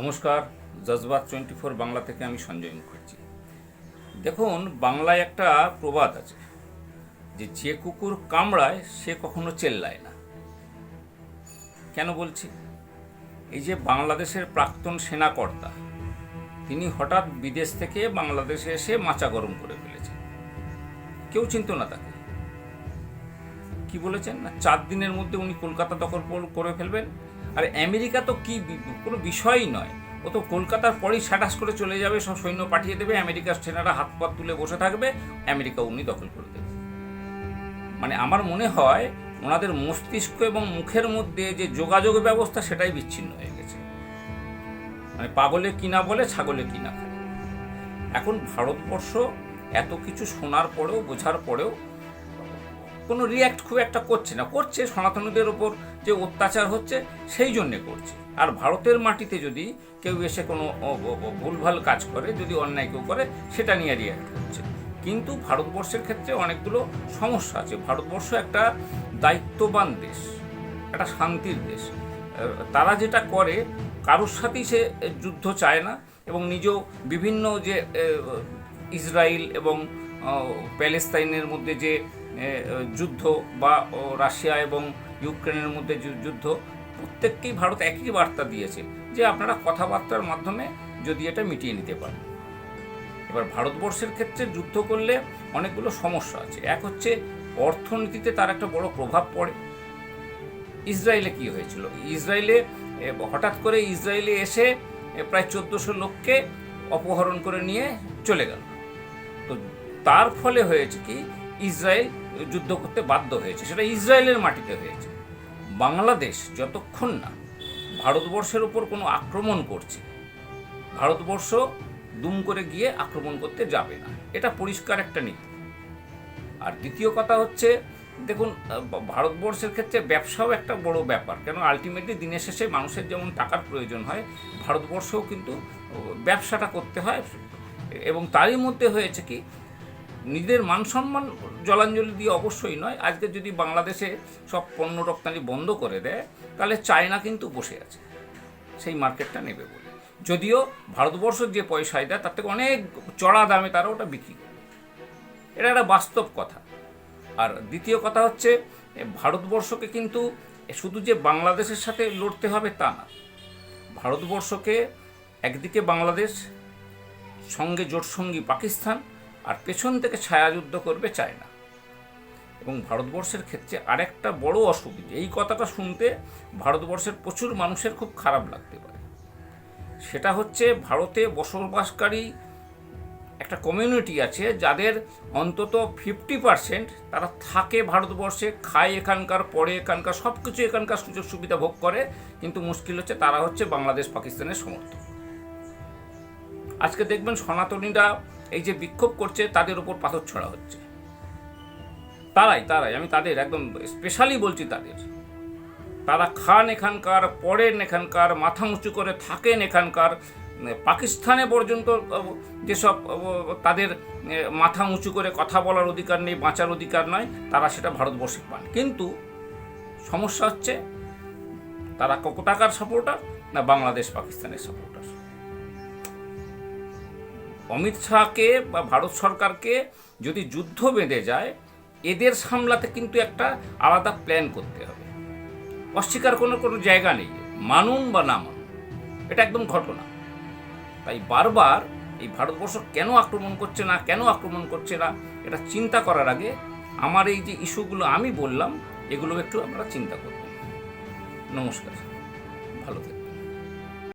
নমস্কার, জজবাত 24 বাংলা থেকে আমি সঞ্জয় মুখার্জি। দেখুন, বাংলায় একটা প্রবাদ আছে যে কুকুর কামড়ায় সে কখনো চেল্লায় না। কেন বলছি? এই যে বাংলাদেশের প্রাক্তন সেনাকর্তা, তিনি হঠাৎ বিদেশ থেকে বাংলাদেশে এসে মাচা গরম করে ফেলেছেন। কেউ চিনত না তাকে। কি বলেছেন না, 4 দিনের মধ্যে উনি কলকাতা দখল করে ফেলবেন। আর আমেরিকা তো কি কোনো বিষয়ই নয়, ও তো কলকাতার পরেই স্ট্যাটাস করে চলে যাবে, সব সৈন্য পাঠিয়ে দেবে, আমেরিকার সেনারা হাত পা তুলে বসে থাকবে, আমেরিকা উনি দখল করে দেবে। মানে আমার মনে হয় ওনাদের মস্তিষ্ক এবং মুখের মধ্যে যে যোগাযোগ ব্যবস্থা সেটাই বিচ্ছিন্ন হয়ে গেছে। মানে পাগলে কিনা বলে, ছাগলে কিনা খায়। এখন ভারতবর্ষ এত কিছু শোনার পরেও, বোঝার পরেও কোনো রিয়্যাক্ট খুব একটা করছে না। করছে সনাতনীদের ওপর যে অত্যাচার হচ্ছে সেই জন্যে করছে। আর ভারতের মাটিতে যদি কেউ এসে কোনো ভুলভাল কাজ করে, যদি অন্যায় কেউ করে, সেটা নিয়ে রিয়্যাক্ট করছে। কিন্তু ভারতবর্ষের ক্ষেত্রে অনেকগুলো সমস্যা আছে। ভারতবর্ষ একটা দায়িত্ববান দেশ, একটা শান্তির দেশ। তারা যেটা করে, কারোর সাথেই সে যুদ্ধ চায় না, এবং নিজেও বিভিন্ন যে ইসরায়েল এবং প্যালেস্তাইনের মধ্যে যে যুদ্ধ, বা রাশিয়া এবং ইউক্রেনের মধ্যে যুদ্ধ, প্রত্যেককেই ভারত একই বার্তা দিয়েছে যে আপনারা কথাবার্তার মাধ্যমে যদি এটা মিটিয়ে নিতে পারেন। এবার ভারতবর্ষের ক্ষেত্রে যুদ্ধ করলে অনেকগুলো সমস্যা আছে। এক হচ্ছে অর্থনীতিতে তার একটা বড় প্রভাব পড়ে। ইসরায়েলে কি হয়েছিল? ইসরায়েলে হঠাৎ করে ইসরায়েলে এসে প্রায় 1400 লোককে অপহরণ করে নিয়ে চলে গেল। তো তার ফলে হয়েছে কি, ইসরায়েল যুদ্ধ করতে বাধ্য হয়েছে। সেটা ইসরায়েলের মাটিতে হয়েছে। বাংলাদেশ যতক্ষণ না ভারতবর্ষের উপর কোনো আক্রমণ করছে, ভারতবর্ষ দুম করে গিয়ে আক্রমণ করতে যাবে না। এটা পরিষ্কার একটা নীতি। আর দ্বিতীয় কথা হচ্ছে, দেখুন, ভারতবর্ষের ক্ষেত্রে ব্যবসাও একটা বড় ব্যাপার। কেন, আলটিমেটলি দিনের শেষে মানুষের যেমন টাকার প্রয়োজন হয়, ভারতবর্ষও কিন্তু ব্যবসাটা করতে হয়। এবং তারই মধ্যে হয়েছে কি, নিজেদের মান সম্মান জলাঞ্জলি দিয়ে অবশ্যই নয়। আজকে যদি বাংলাদেশে সব পণ্য রপ্তানি বন্ধ করে দেয়, তাহলে চায়না কিন্তু বসে আছে সেই মার্কেটটা নেবে বলে। যদিও ভারতবর্ষের যে পয়সায় দেয় তার থেকে অনেক চড়া দামে তারা ওটা বিক্রি করবে। এটা একটা বাস্তব কথা। আর দ্বিতীয় কথা হচ্ছে, ভারতবর্ষকে কিন্তু শুধু যে বাংলাদেশের সাথে লড়তে হবে তা না। ভারতবর্ষকে একদিকে বাংলাদেশ, সঙ্গে জোটসঙ্গী পাকিস্তান, আর পেছন থেকে ছায়াযুদ্ধ করবে চায়না। এবং ভারতবর্ষের ক্ষেত্রে আরেকটা বড় অসুবিধা, এই কথাটা শুনতে ভারতবর্ষের প্রচুর মানুষের খুব খারাপ লাগতে পারে, সেটা হচ্ছে ভারতে বসবাসকারী একটা কমিউনিটি আছে যাদের অন্তত 50% তারা থাকে ভারতবর্ষে, খায় এখানকার, পড়ে এখানকার, সব কিছু এখানকার সুযোগ সুবিধা ভোগ করে, কিন্তু মুশকিল হচ্ছে তারা হচ্ছে বাংলাদেশ পাকিস্তানের সমর্থক। আজকে দেখবেন সনাতনীরা এই যে বিক্ষোভ করছে, তাদের উপর পাথর ছড়া হচ্ছে। তারাই আমি তাদের একদম স্পেশালি বলছি, তারা খান এখানকার, পড়েন এখানকার, মাথা উঁচু করে থাকেন এখানকার। পাকিস্তানে পর্যন্ত যেসব তাদের মাথা উঁচু করে কথা বলার অধিকার নেই, বাঁচার অধিকার নয়, তারা সেটা ভারতবর্ষে পান। কিন্তু সমস্যা হচ্ছে, তারা কত টাকার সাপোর্টার না বাংলাদেশ পাকিস্তানের সাপোর্টার। অমিত শাহকে বা ভারত সরকারকে যদি যুদ্ধ বেঁধে যায়, এদের সামলাতে কিন্তু একটা আলাদা প্ল্যান করতে হবে। অস্বীকার কোনো জায়গা নেই, মানুন বা না মানুন, এটা একদম ঘটনা। তাই বারবার এই ভারতবর্ষ কেন আক্রমণ করছে না, এটা চিন্তা করার আগে আমার এই যে ইস্যুগুলো আমি বললাম, এগুলো একটু আপনারা চিন্তা করবেন। নমস্কার, ভালো থাকবেন।